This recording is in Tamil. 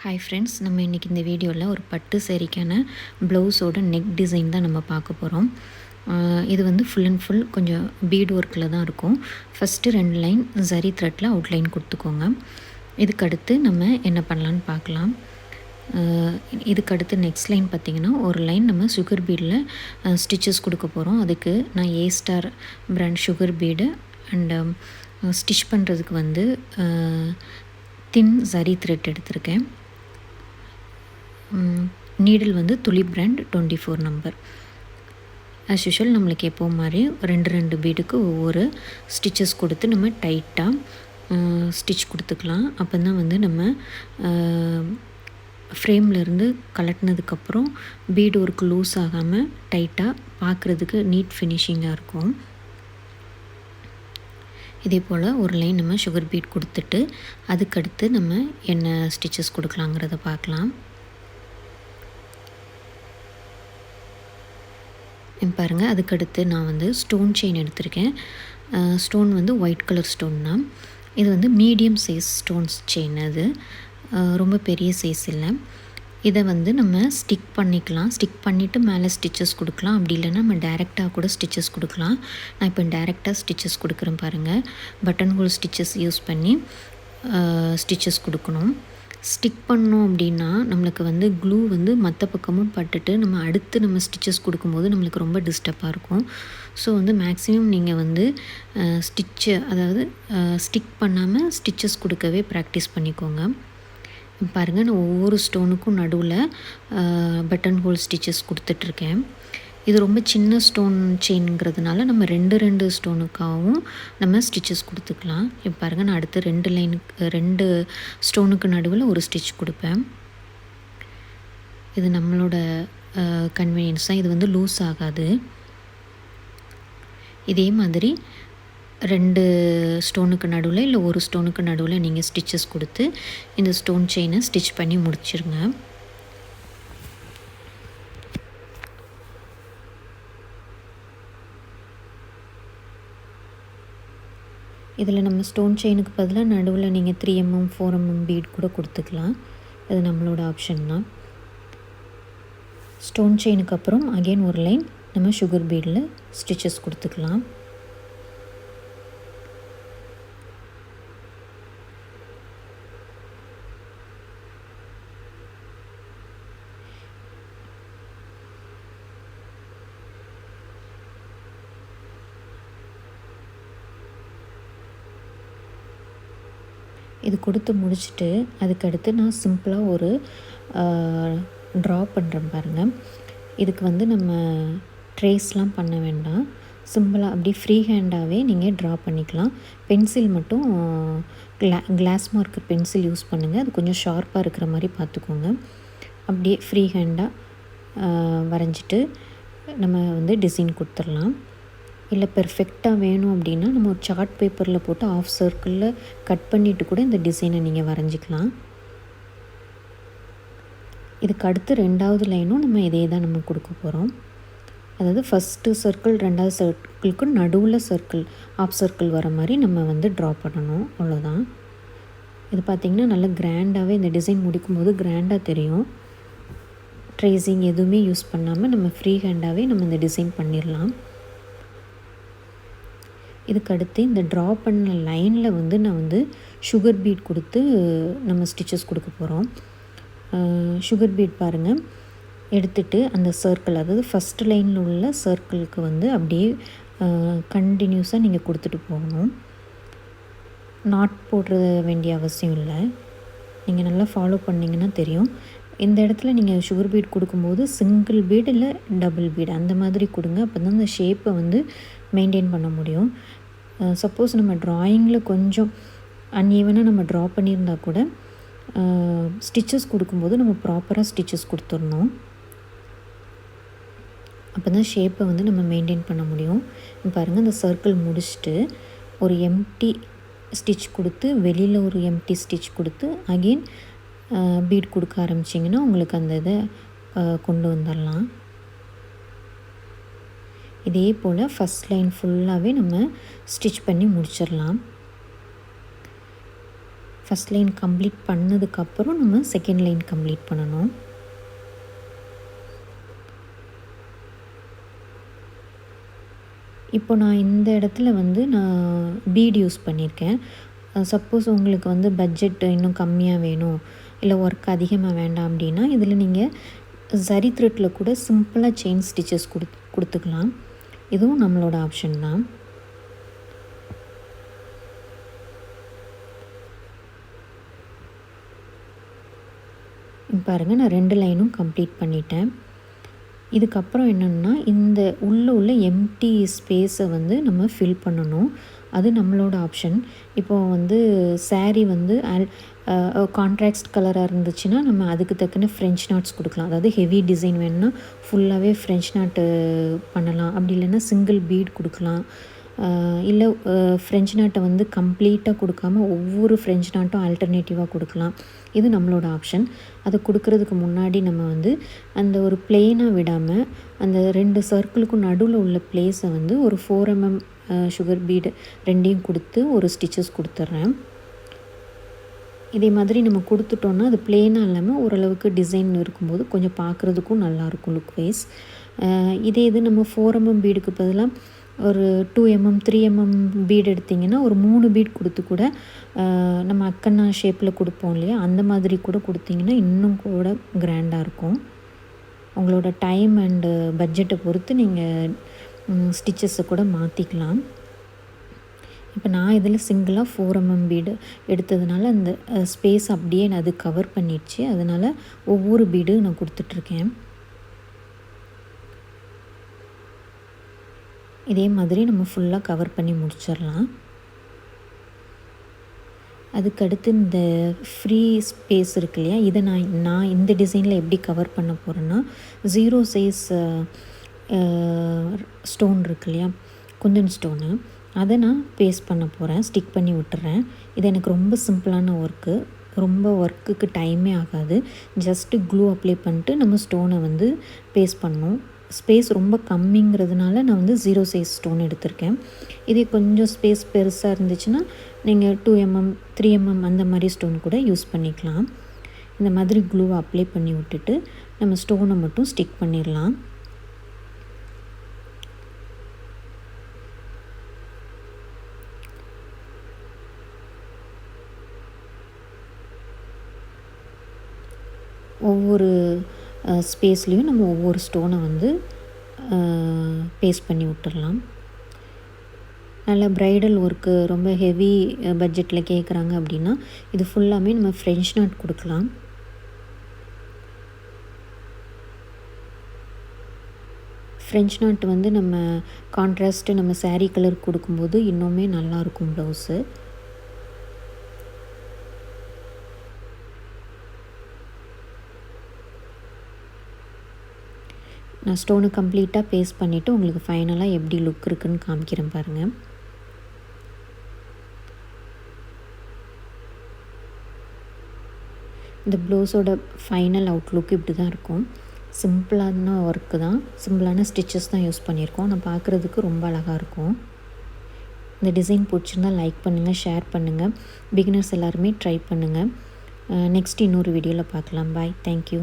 ஹாய் ஃப்ரெண்ட்ஸ், நம்ம இன்றைக்கி இந்த வீடியோவில் ஒரு பட்டு சேரீக்கான ப்ளவுஸோட நெக் டிசைன் தான் நம்ம பார்க்க போகிறோம். இது வந்து ஃபுல் அண்ட் ஃபுல் கொஞ்சம் பீட் ஒர்க்கில் தான் இருக்கும். ஃபஸ்ட்டு 2 லைன் ஜரி த்ரெட்டில் அவுட்லைன் கொடுத்துக்கோங்க. இதுக்கடுத்து நம்ம என்ன பண்ணலான்னு பார்க்கலாம். இதுக்கடுத்து நெக்ஸ்ட் லைன் பார்த்திங்கன்னா, ஒரு லைன் நம்ம சுகர் பீடில் ஸ்டிச்சஸ் கொடுக்க போகிறோம். அதுக்கு நான் A star brand sugar bead and stitch பண்ணுறதுக்கு வந்து தின் ஜரி த்ரெட் எடுத்திருக்கேன். நீடில் வந்து துளி பிராண்ட் 24 நம்பர். ஆஸ் யூஷுவல் நம்மளுக்கு எப்போ மாதிரி 2 பீடுக்கு ஒவ்வொரு ஸ்டிச்சஸ் கொடுத்து நம்ம டைட்டாக ஸ்டிச் கொடுத்துக்கலாம். அப்போ தான் வந்து நம்ம ஃப்ரேம்லேருந்து கலட்டினதுக்கப்புறம் பீடு ஒர்க் லூஸ் ஆகாமல் டைட்டாக பார்க்குறதுக்கு நீட் ஃபினிஷிங்காக இருக்கும். இதே போல் ஒரு லைன் நம்ம சுகர் பீட் கொடுத்துட்டு அதுக்கடுத்து நம்ம என்ன ஸ்டிச்சஸ் கொடுக்கலாங்கிறத பார்க்கலாம். பாருங்கள், அதுக்கடுத்து நான் வந்து ஸ்டோன் செயின் எடுத்திருக்கேன். ஸ்டோன் வந்து ஒயிட் கலர் ஸ்டோன் தான். இது வந்து மீடியம் சைஸ் ஸ்டோன்ஸ் செயின். அது ரொம்ப பெரிய சைஸ் இல்லை. இதை வந்து நம்ம ஸ்டிக் பண்ணிக்கலாம். ஸ்டிக் பண்ணிவிட்டு மேலே ஸ்டிச்சஸ் கொடுக்கலாம். அப்படி இல்லைன்னா நம்ம டேரெக்டாக கூட ஸ்டிச்சஸ் கொடுக்கலாம். நான் இப்போ டேரெக்டாக ஸ்டிச்சஸ் கொடுக்குறேன் பாருங்கள். பட்டன் ஹோல் ஸ்டிச்சஸ் யூஸ் பண்ணி ஸ்டிச்சஸ் கொடுக்கணும். ஸ்டிக் பண்ணோம் அப்படின்னா நம்மளுக்கு வந்து க்ளூ வந்து மற்ற பக்கமும் பட்டுட்டு நம்ம ஸ்டிச்சஸ் கொடுக்கும்போது நம்மளுக்கு ரொம்ப டிஸ்டர்பாக இருக்கும். ஸோ வந்து மேக்ஸிமம் நீங்கள் வந்து ஸ்டிக் பண்ணாமல் ஸ்டிச்சஸ் கொடுக்கவே ப்ராக்டிஸ் பண்ணிக்கோங்க. பாருங்கள், நான் ஒவ்வொரு ஸ்டோனுக்கும் நடுவில் பட்டன் ஹோல் ஸ்டிச்சஸ் கொடுத்துட்ருக்கேன். இது ரொம்ப சின்ன ஸ்டோன் செயின்ங்கிறதுனால நம்ம 2 ஸ்டோனுக்காகவும் நம்ம ஸ்டிச்சஸ் கொடுத்துக்கலாம். இப்போ பாருங்கள், நான் அடுத்து 2 ஸ்டோனுக்கு நடுவில் ஒரு ஸ்டிச் கொடுப்பேன். இது நம்மளோட கன்வீனியன்ஸ் தான். இது வந்து லூஸ் ஆகாது. இதே மாதிரி 2 ஸ்டோனுக்கு நடுவில் இல்லை ஒரு ஸ்டோனுக்கு நடுவில் நீங்கள் ஸ்டிச்சஸ் கொடுத்து இந்த ஸ்டோன் செயினை ஸ்டிச் பண்ணி முடிச்சிருங்க. இதில் நம்ம ஸ்டோன் செயினுக்கு பதிலாக நடுவில் நீங்கள் 3mm 4mm பீட் கூட கொடுத்துக்கலாம். அது நம்மளோட ஆப்ஷன் தான். ஸ்டோன் செயினுக்கு அப்புறம் அகெயின் ஒரு லைன் நம்ம சுகர் பீடில் ஸ்டிச்சஸ் கொடுத்துக்கலாம். இது கொடுத்து முடிச்சுட்டு அதுக்கடுத்து நான் சிம்பிளாக ஒரு ட்ரா பண்ணுறேன் பாருங்கள். இதுக்கு வந்து நம்ம ட்ரேஸ்லாம் பண்ண வேண்டாம். சிம்பிளாக அப்படி ஃப்ரீ ஹேண்டாகவே நீங்கள் ட்ரா பண்ணிக்கலாம். பென்சில் மட்டும் கிளாஸ் மார்க்கர் பென்சில் யூஸ் பண்ணுங்கள். அது கொஞ்சம் ஷார்ப்பாக இருக்கிற மாதிரி பார்த்துக்கோங்க. அப்படியே ஃப்ரீ ஹேண்டாக வரைஞ்சிட்டு நம்ம வந்து டிசைன் கொடுத்துடலாம். இல்லை பெர்ஃபெக்டாக வேணும் அப்படின்னா நம்ம ஒரு சார்ட் பேப்பரில் போட்டு ஆஃப் சர்க்கிளில் கட் பண்ணிவிட்டு கூட இந்த டிசைனை நீங்கள் வரைஞ்சிக்கலாம். இதுக்கு அடுத்து 2வது லைனும் நம்ம இதே தான் நம்ம கொடுக்க போகிறோம். அதாவது ஃபஸ்ட்டு சர்க்கிள் 2வது சர்க்கிளுக்கு நடுவில் ஆஃப் சர்க்கிள் வர மாதிரி நம்ம வந்து ட்ரா பண்ணணும். அவ்வளோதான். இது பார்த்திங்கன்னா நல்லா கிராண்டாகவே இந்த டிசைன் முடிக்கும்போது கிராண்டாக தெரியும். ட்ரேசிங் எதுவுமே யூஸ் பண்ணாமல் நம்ம ஃப்ரீ ஹேண்டாகவே நம்ம இந்த டிசைன் பண்ணிடலாம். இதுக்கடுத்து இந்த ட்ரா பண்ண லைனில் வந்து நான் வந்து சுகர் பீட் கொடுத்து நம்ம ஸ்டிச்சஸ் கொடுக்க போகிறோம். சுகர் பீட் பாருங்கள் எடுத்துகிட்டு அந்த சர்க்கிள், அதாவது ஃபஸ்ட்டு லைனில் உள்ள சர்க்கிளுக்கு வந்து அப்படியே கண்டினியூஸாக நீங்கள் கொடுத்துட்டு போகணும். நாட் போடுற வேண்டிய அவசியம் இல்லை. நீங்கள் நல்லா ஃபாலோ பண்ணிங்கன்னா தெரியும். இந்த இடத்துல நீங்கள் சுகர் பீட் கொடுக்கும்போது சிங்கிள் பீட் இல்லை டபுள் பீட் அந்த மாதிரி கொடுங்க. அப்போ தான் அந்த ஷேப்பை வந்து மெயின்டைன் பண்ண முடியும். சப்போஸ் நம்ம ட்ராயிங்கில் கொஞ்சம் அன்ஈவனாக நம்ம ட்ரா பண்ணியிருந்தா கூட ஸ்டிச்சஸ் கொடுக்கும்போது நம்ம ப்ராப்பராக ஸ்டிச்சஸ் கொடுத்துடணும். அப்போ தான் ஷேப்பை வந்து நம்ம மெயின்டைன் பண்ண முடியும். பாருங்கள், இந்த சர்க்கிள் முடிச்சுட்டு ஒரு எம்டி ஸ்டிச் கொடுத்து வெளியில் ஒரு எம்டி ஸ்டிச் கொடுத்து அகெயின் பீட் கொடுக்க ஆரம்பிச்சிங்கன்னா உங்களுக்கு அந்த இதை கொண்டு வந்துடலாம். இதே போல் ஃபஸ்ட் லைன் ஃபுல்லாகவே நம்ம ஸ்டிச் பண்ணி முடிச்சிடலாம். ஃபஸ்ட் லைன் கம்ப்ளீட் பண்ணதுக்கப்புறம் நம்ம செகண்ட் லைன் கம்ப்ளீட் பண்ணணும். இப்போ நான் இந்த இடத்துல வந்து நான் பீட் யூஸ் பண்ணியிருக்கேன். சப்போஸ் உங்களுக்கு வந்து பட்ஜெட் இன்னும் கம்மியாக வேணும், இல்லை ஒர்க் அதிகமாக வேண்டாம் அப்படின்னா இதில் நீங்கள் ஜரி த்ரெட்டில் கூட சிம்பிளாக செயின் ஸ்டிச்சஸ் கொடுத்துக்கலாம். இதுவும் நம்மளோட ஆப்ஷன் தான். பாருங்கள், நான் 2 லைனும் கம்ப்ளீட் பண்ணிட்டேன். இதுக்கப்புறம் என்னென்னா இந்த உள்ள எம்டி ஸ்பேஸை வந்து நம்ம ஃபில் பண்ணணும். அது நம்மளோட ஆப்ஷன். இப்போது வந்து சாரீ வந்து கான்ட்ராஸ்ட் கலராக இருந்துச்சுன்னா நம்ம அதுக்கு தக்கன ஃப்ரெஞ்ச் நாட்ஸ் கொடுக்கலாம். அதாவது ஹெவி டிசைன் வேணும்னா ஃபுல்லாகவே ஃப்ரெஞ்ச் நாட்டு பண்ணலாம். அப்படி இல்லைன்னா சிங்கிள் பீட் கொடுக்கலாம். இல்லை ஃப்ரெஞ்ச் நாட்டை வந்து கம்ப்ளீட்டாக கொடுக்காமல் ஒவ்வொரு ஃப்ரெஞ்ச் நாட்டும் ஆல்டர்னேட்டிவாக கொடுக்கலாம். இது நம்மளோட ஆப்ஷன். அதை கொடுக்கறதுக்கு முன்னாடி நம்ம வந்து அந்த ஒரு பிளெயினாக விடாமல் அந்த 2 சர்க்கிளுக்கும் நடுவில் உள்ள பிளேஸை வந்து ஒரு 4 mm சுகர் பீடு 2யும் கொடுத்து ஒரு ஸ்டிச்சஸ் கொடுத்துட்றேன். இதே மாதிரி நம்ம கொடுத்துட்டோன்னா அது பிளெயினாக இல்லாமல் ஓரளவுக்கு டிசைன் இருக்கும்போது கொஞ்சம் பார்க்குறதுக்கும் நல்லாயிருக்கும் லுக் வைஸ். இது நம்ம 4 mm பீடுக்கு பதிலாக ஒரு 2 mm 3 mm பீட் எடுத்திங்கன்னா ஒரு 3 பீட் கொடுத்து கூட நம்ம அக்கன்னா ஷேப்பில் கொடுப்போம் இல்லையா, அந்த மாதிரி கூட கொடுத்திங்கன்னா இன்னும் கூட கிராண்டாக இருக்கும். உங்களோட டைம் அண்டு பட்ஜெட்டை பொறுத்து நீங்கள் ஸ்டிச்சஸை கூட மாற்றிக்கலாம். இப்போ நான் இதில் சிங்கிளாக 4 mm பீடு எடுத்ததுனால அந்த ஸ்பேஸ் அப்படியே அது கவர் பண்ணிடுச்சு. அதனால் ஒவ்வொரு பீடு நான் கொடுத்துட்ருக்கேன். இதே மாதிரி நம்ம ஃபுல்லாக கவர் பண்ணி முடிச்சிடலாம். அதுக்கடுத்து இந்த ஃப்ரீ ஸ்பேஸ் இருக்கு இல்லையா, இதை நான் இந்த டிசைனில் எப்படி கவர் பண்ண போகிறேன்னா 0 சைஸ் ஸ்டோன் இருக்கு இல்லையா, குந்தன் ஸ்டோனு, அதை நான் பேஸ்ட் பண்ண போகிறேன். ஸ்டிக் பண்ணி விட்டுறேன். இது எனக்கு ரொம்ப சிம்பிளான ஒர்க்கு. ரொம்ப ஒர்க்குக்கு டைமே ஆகாது. ஜஸ்ட்டு க்ளூ அப்ளை பண்ணிட்டு நம்ம ஸ்டோனை வந்து பேஸ்ட் பண்ணணும். ஸ்பேஸ் ரொம்ப கம்மிங்கிறதுனால நான் வந்து 0 சைஸ் ஸ்டோன் எடுத்திருக்கேன். இதே கொஞ்சம் ஸ்பேஸ் பெருசாக இருந்துச்சுன்னா நீங்கள் 2 mm 3 mm அந்த மாதிரி ஸ்டோன் கூட யூஸ் பண்ணிக்கலாம். இந்த மாதிரி க்ளூவை அப்ளை பண்ணி விட்டுட்டு நம்ம ஸ்டோனை மட்டும் ஸ்டிக் பண்ணிடலாம். ஒவ்வொரு ஸ்பேஸ்லேயும் நம்ம ஒவ்வொரு ஸ்டோனை வந்து பேஸ்ட் பண்ணி விட்டுடலாம். நல்ல ப்ரைடல் ஒர்க்கு ரொம்ப ஹெவி பட்ஜெட்டில் கேட்குறாங்க அப்படின்னா இது ஃபுல்லாமே நம்ம ஃப்ரெஞ்ச் நாட் கொடுக்கலாம். ஃப்ரெஞ்ச் நாட் வந்து நம்ம கான்ட்ராஸ்ட்டு நம்ம சாரீ கலர் கொடுக்கும்போது இன்னுமே நல்லாயிருக்கும் ப்ளவுஸு. நான் ஸ்டோனை கம்ப்ளீட்டாக பேஸ்ட் பண்ணிவிட்டு உங்களுக்கு ஃபைனலாக எப்படி லுக் இருக்குதுன்னு காமிக்கிறேன் பாருங்கள். இந்த ப்ளவுஸோட ஃபைனல் அவுட்லுக் இப்படி தான் இருக்கும். சிம்பிளான ஒர்க்கு தான், சிம்பிளான ஸ்டிச்சஸ் தான் யூஸ் பண்ணியிருக்கோம். நான் பார்க்குறதுக்கு ரொம்ப அழகாக இருக்கும். இந்த டிசைன் பிடிச்சிருந்தால் லைக் பண்ணுங்கள், ஷேர் பண்ணுங்கள். பிகினர்ஸ் எல்லாருமே ட்ரை பண்ணுங்கள். நெக்ஸ்ட் இன்னொரு வீடியோவில் பார்க்கலாம். பாய், தேங்க்யூ.